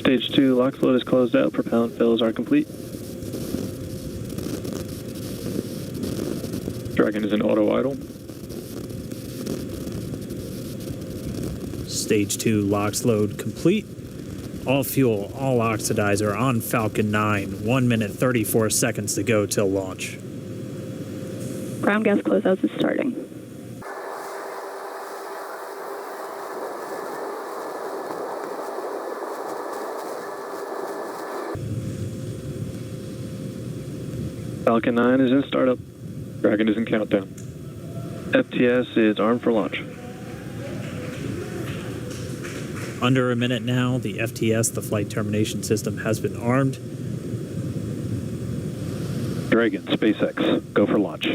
Stage 2 LOX load is closed out. Propellant fills are complete. Dragon is in auto idle. Stage 2 LOX load complete. All fuel, all oxidizer on Falcon 9. 1 minute 34 seconds to go till launch. Ground gas closeouts is starting. Falcon 9 is in startup. Dragon is in countdown. FTS is armed for launch. Under a minute now, the FTS, the flight termination system, has been armed. Dragon, SpaceX, go for launch.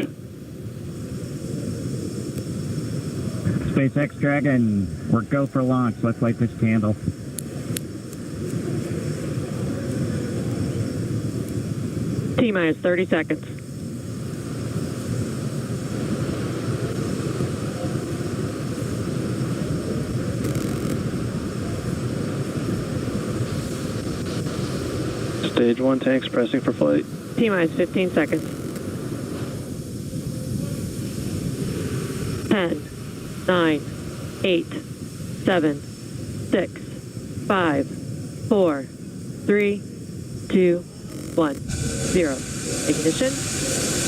SpaceX Dragon, we're go for launch. Let's light this candle. T-minus 30 seconds. Stage 1 tanks pressing for flight. T-minus 15 seconds. 10, 9, 8, 7, 6, 5, 4, 3, 2, 1, 0. Ignition.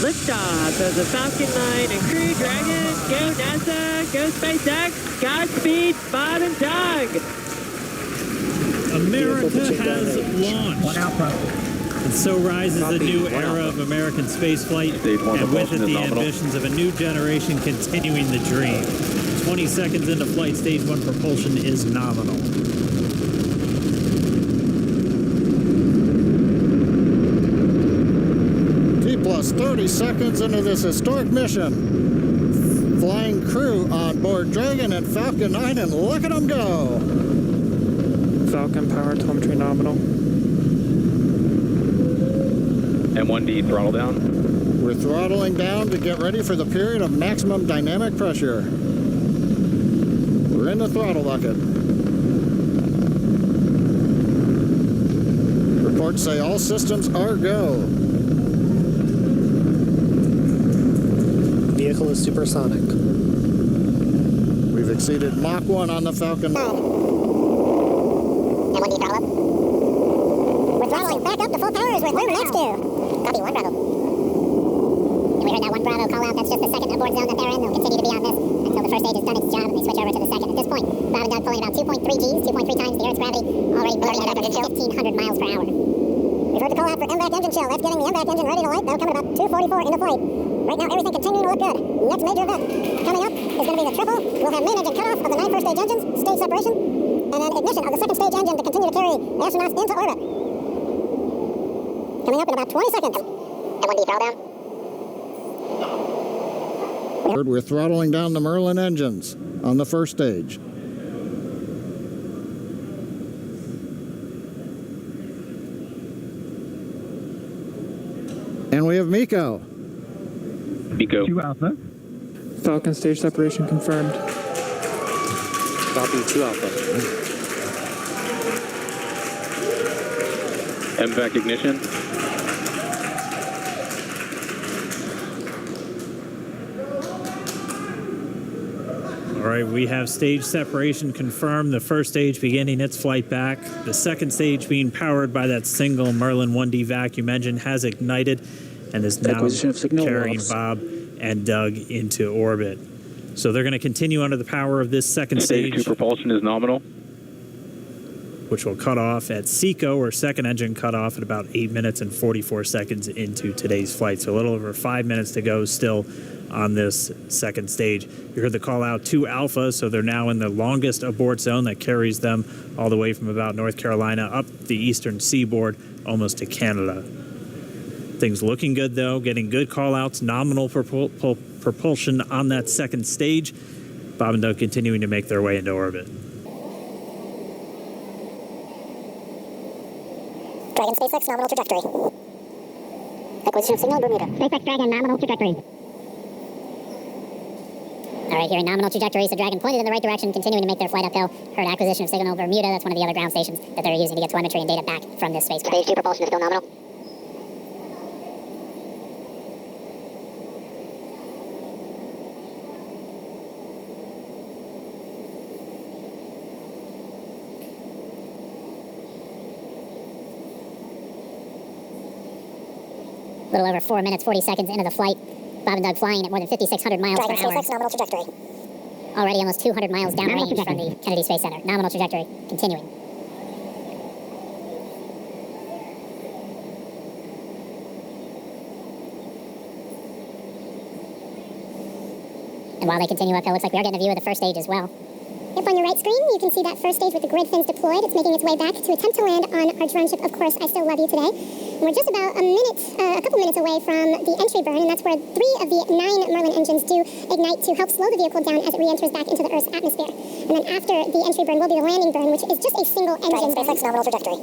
Liftoff of the Falcon 9 and Crew Dragon. Go NASA. Go SpaceX. Godspeed, Bob and Doug. America has launched. And so rises a new era of American spaceflight, and with it the ambitions of a new generation continuing the dream. 20 seconds into flight, stage 1 propulsion is nominal. Plus 30 seconds into this historic mission. Flying crew on board Dragon and Falcon 9, and look at them go. Falcon power telemetry nominal. M1D throttle down. We're throttling down to get ready for the period of maximum dynamic pressure. We're in the throttle bucket. Reports say all systems are go. Vehicle is supersonic. We've exceeded Mach 1 on the Falcon 9. M1D throttle up. We're throttling back up to full power as we're next to. Copy, 1 Bravo. And we heard that 1 Bravo call out. That's just the second abort zone that they're in. They'll continue to be on this until the first stage has done its job and they switch over to the second. At this point, Bob and Doug pulling about 2.3 Gs, 2.3 times the Earth's gravity, already burning at 1,500 miles per hour. We've heard the call out for MVAC engine chill. That's getting the MVAC engine ready to light. That'll come at about 2:44 into flight. Right now, everything continuing to look good. Next major event coming up is going to be the triple. We'll have main engine cutoff of the 9 first stage engines, stage separation, and then ignition of the second stage engine to continue to carry astronauts into orbit. Coming up in about 20 seconds. M1D throttle down. We're throttling down the Merlin engines on the first stage. And we have Miko. Miko. 2 Alpha. Falcon stage separation confirmed. Copy, 2 Alpha. MVAC ignition. All right, we have stage separation confirmed. The first stage beginning its flight back. The second stage being powered by that single Merlin 1D vacuum engine has ignited and is now carrying Bob and Doug into orbit. So they're going to continue under the power of this second Stage 2 propulsion is nominal. which will cut off at SECO, or second engine cut off at about 8 minutes and 44 seconds into today's flight. So a little over 5 minutes to go still on this second stage. You heard the call out to Alpha, so they're now in the longest abort zone that carries them all the way from about North Carolina up the eastern seaboard almost to Canada. Things looking good, though, getting good call outs, nominal propulsion on that second stage. Bob and Doug continuing to make their way into orbit. Dragon SpaceX nominal trajectory. Acquisition of signal in Bermuda. SpaceX Dragon nominal trajectory. All right, hearing nominal trajectory, so Dragon pointed in the right direction, continuing to make their flight uphill. Heard acquisition of signal Bermuda. That's one of the other ground stations that they're using to get telemetry and data back from this spacecraft. Stage 2 propulsion is still nominal. A little over 4 minutes, 40 seconds into the flight. Bob and Doug flying at more than 5,600 miles per hour. SpaceX nominal trajectory. Already almost 200 miles downrange from the Kennedy Space Center. Nominal trajectory, continuing. And while they continue uphill, looks like we are getting a view of the first stage as well. Up on your right screen, you can see that first stage with the grid fins deployed. It's making its way back to attempt to land on our drone ship, Of Course I Still Love You Today. And we're just about a couple minutes away from the entry burn, and that's where 3 of the 9 Merlin engines do ignite to help slow the vehicle down as it re-enters back into the Earth's atmosphere. And then after the entry burn will be the landing burn, which is just a single engine. SpaceX nominal trajectory.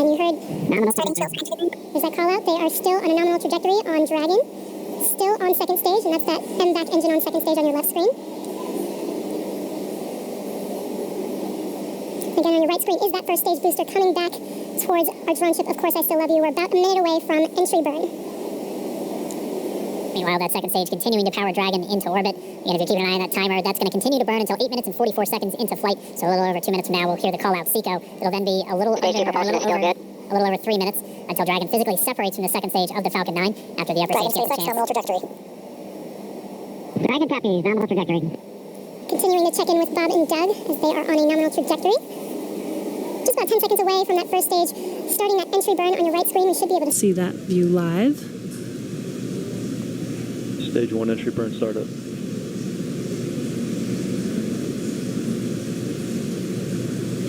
And you heard nominal trajectory. There's that call out. They are still on a nominal trajectory on Dragon. Still on second stage, and that's that MVAC engine on second stage on your left screen. Again, on your right screen is that first stage booster coming back towards our drone ship, Of Course I Still Love You. We're about a minute away from entry burn. Meanwhile, that second stage continuing to power Dragon into orbit. Again, if you're keeping an eye on that timer, that's going to continue to burn until 8 minutes and 44 seconds into flight. So a little over 2 minutes from now, we'll hear the call out SECO. It'll then be a little over 3 minutes until Dragon physically separates from the second stage of the Falcon 9 after the upper stage gets a chance. Nominal trajectory. Dragon copies, nominal trajectory. Continuing to check in with Bob and Doug as they are on a nominal trajectory. Just about 10 seconds away from that first stage. Starting that entry burn on your right screen, we should be able to see that view live. Stage 1 entry burn startup.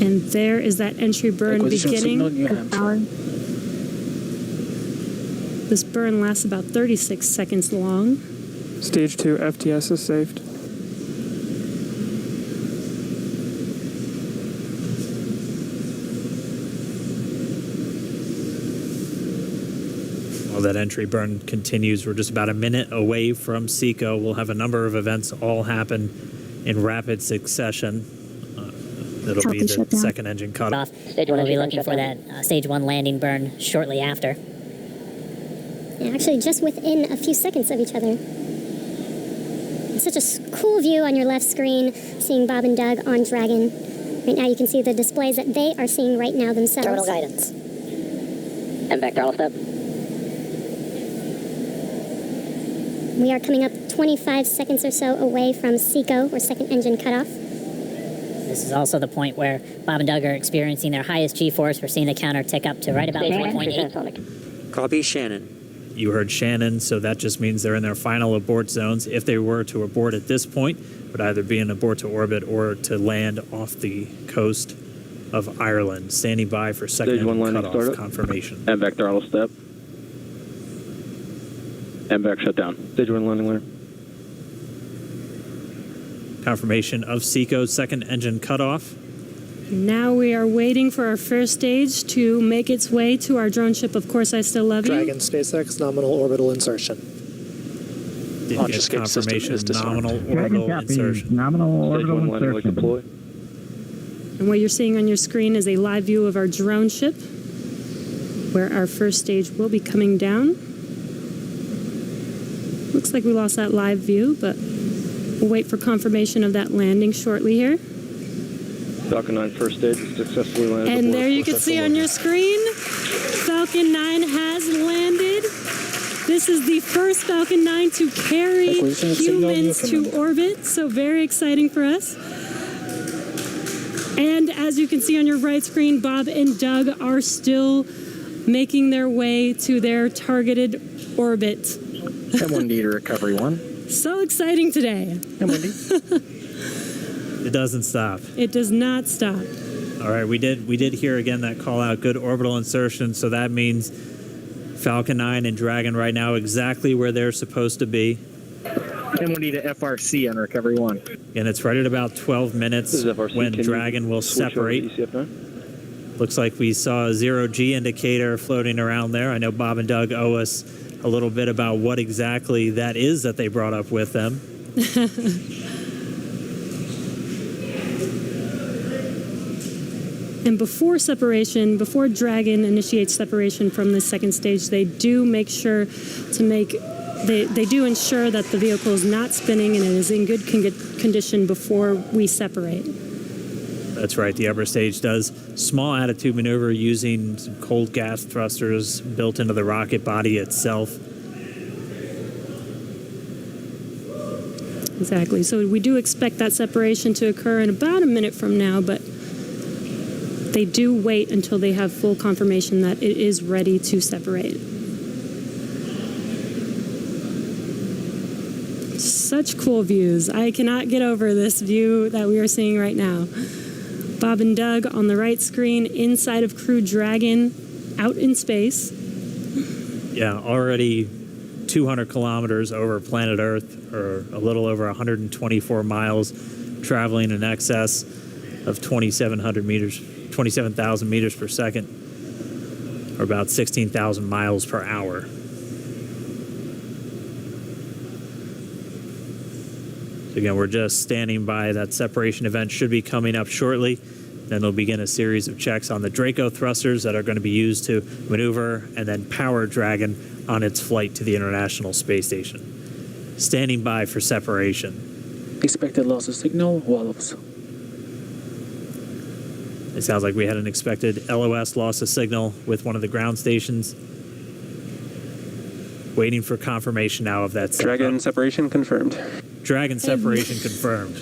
And there is that entry burn beginning. This burn lasts about 36 seconds long. Stage 2 FTS is saved. While that entry burn continues, we're just about a minute away from SECO. We'll have a number of events all happen in rapid succession. It'll be the second engine cut off. Stage 1 will be looking for that stage 1 landing burn shortly after. Yeah, actually just within a few seconds of each other. Such a cool view on your left screen, seeing Bob and Doug on Dragon. Right now you can see the displays that they are seeing right now themselves. Terminal guidance. MVAC throttle step. We are coming up 25 seconds or so away from SECO, or second engine cutoff. This is also the point where Bob and Doug are experiencing their highest G-force. We're seeing the counter tick up to right about 3.8. Copy, Shannon. You heard Shannon, so that just means they're in their final abort zones. If they were to abort at this point, it would either be an abort to orbit or to land off the coast of Ireland. Standing by for second engine cutoff confirmation. MVAC throttle step. MVAC shut down. Stage 1 landing learn. Confirmation of SECO's second engine cutoff. Now we are waiting for our first stage to make its way to our drone ship, Of Course I Still Love You. Dragon SpaceX nominal orbital insertion. Did get confirmation nominal orbital insertion. Nominal orbital Stage 1 landing leg insertion. deploy. And what you're seeing on your screen is a live view of our drone ship, where our first stage will be coming down. Looks like we lost that live view, but we'll wait for confirmation of that landing shortly here. Falcon 9 first stage is successfully landed. And there you can see on your screen, Falcon 9 has landed. This is the first Falcon 9 to carry humans to orbit, so very exciting for us. And as you can see on your right screen, Bob and Doug are still making their way to their targeted orbit. M1D to recovery 1. So exciting today. M1D. It doesn't stop. It does not stop. All right, we did hear again that call out, good orbital insertion, so that means Falcon 9 and Dragon right now exactly where they're supposed to be. M1D to FRC on recovery 1. And it's right at about 12 minutes This is FRC. when Can Dragon will switch over to separate. ECF9? Looks like we saw a 0G indicator floating around there. I know Bob and Doug owe us a little bit about what exactly that is that they brought up with them. And before separation, before Dragon initiates separation from the second stage, they do make sure to make, they do ensure that the vehicle is not spinning and it is in good condition before we separate. That's right. The upper stage does small attitude maneuver using some cold gas thrusters built into the rocket body itself. Exactly. So we do expect that separation to occur in about a minute from now, but they do wait until they have full confirmation that it is ready to separate. Such cool views. I cannot get over this view that we are seeing right now. Bob and Doug on the right screen inside of Crew Dragon out in space. Yeah, already 200 kilometers over planet Earth, or a little over 124 miles, traveling in excess of 27,000 meters per second, or about 16,000 miles per hour. So again, we're just standing by. That separation event should be coming up shortly. Then they'll begin a series of checks on the Draco thrusters that are going to be used to maneuver and then power Dragon on its flight to the International Space Station. Standing by for separation. Expected loss of signal, Wallops. It sounds like we had an expected LOS loss of signal with one of the ground stations. Waiting for confirmation now of that. Dragon separation confirmed. Dragon separation confirmed.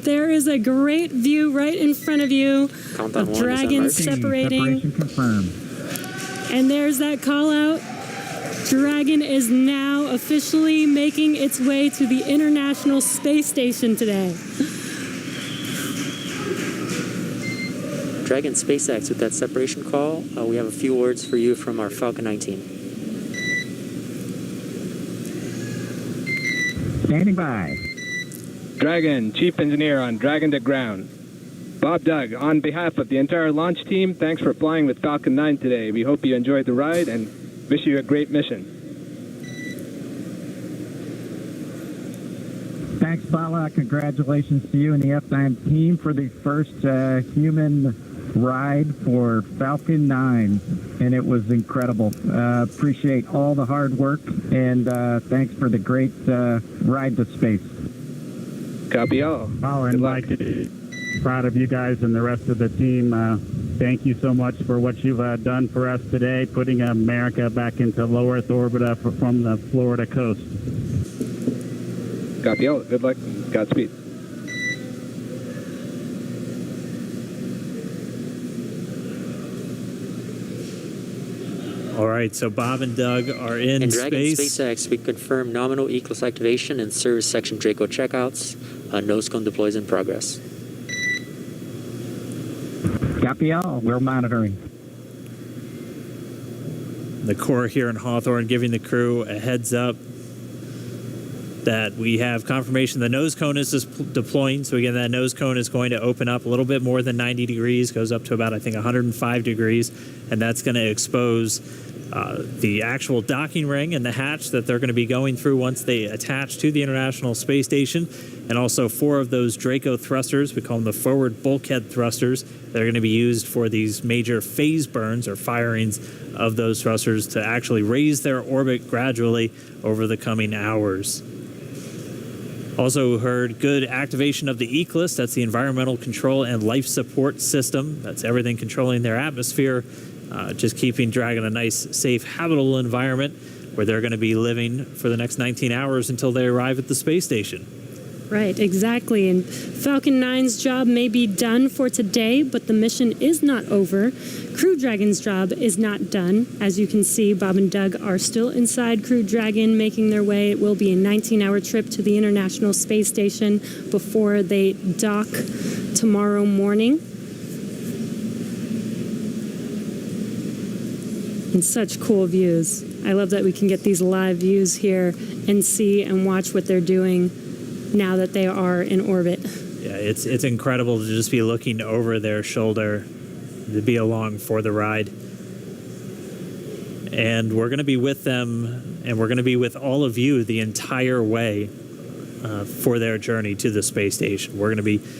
There is a great view right in front of you of Dragon separating. Separation confirmed. And there's that call out. Dragon is now officially making its way to the International Space Station today. Dragon SpaceX with that separation call. We have a few words for you from our Falcon 9 team. Standing by. Dragon, Chief Engineer on Dragon to Ground. Bob Doug, on behalf of the entire launch team, thanks for flying with Falcon 9 today. We hope you enjoyed the ride and wish you a great mission. Thanks, Bala. Congratulations to you and the F9 team for the first human ride for Falcon 9, and it was incredible. Appreciate all the hard work, and thanks for the great ride to space. Copy all. Oh, and like, proud of you guys and the rest of the team. Thank you so much for what you've done for us today, putting America back into low Earth orbit from the Florida coast. Copy all. Good luck. Godspeed. All right, so Bob and Doug are in and Dragon space. SpaceX, we confirm nominal E-Class activation and service section Draco checkouts. Nose cone deploys in progress. Copy all. We're monitoring. The Corps here in Hawthorne giving the crew a heads up that we have confirmation the nose cone is deploying. So again, that nose cone is going to open up a little bit more than 90 degrees, goes up to about, I think, 105 degrees, and that's going to expose the actual docking ring and the hatch that they're going to be going through once they attach to the International Space Station, and also 4 of those Draco thrusters, we call them the forward bulkhead thrusters, that are going to be used for these major phase burns or firings of those thrusters to actually raise their orbit gradually over the coming hours. Also heard good activation of the ECLSS, that's the Environmental Control and Life Support System. That's everything controlling their atmosphere, just keeping Dragon a nice, safe, habitable environment where they're going to be living for the next 19 hours until they arrive at the space station. Right, exactly. And Falcon 9's job may be done for today, but the mission is not over. Crew Dragon's job is not done. As you can see, Bob and Doug are still inside Crew Dragon, making their way. It will be a 19-hour trip to the International Space Station before they dock tomorrow morning. And such cool views. I love that we can get these live views here and see and watch what they're doing now that they are in orbit. Yeah, it's incredible to just be looking over their shoulder, to be along for the ride. And we're going to be with them, and we're going to be with all of you the entire way for their journey to the space station. We're going to be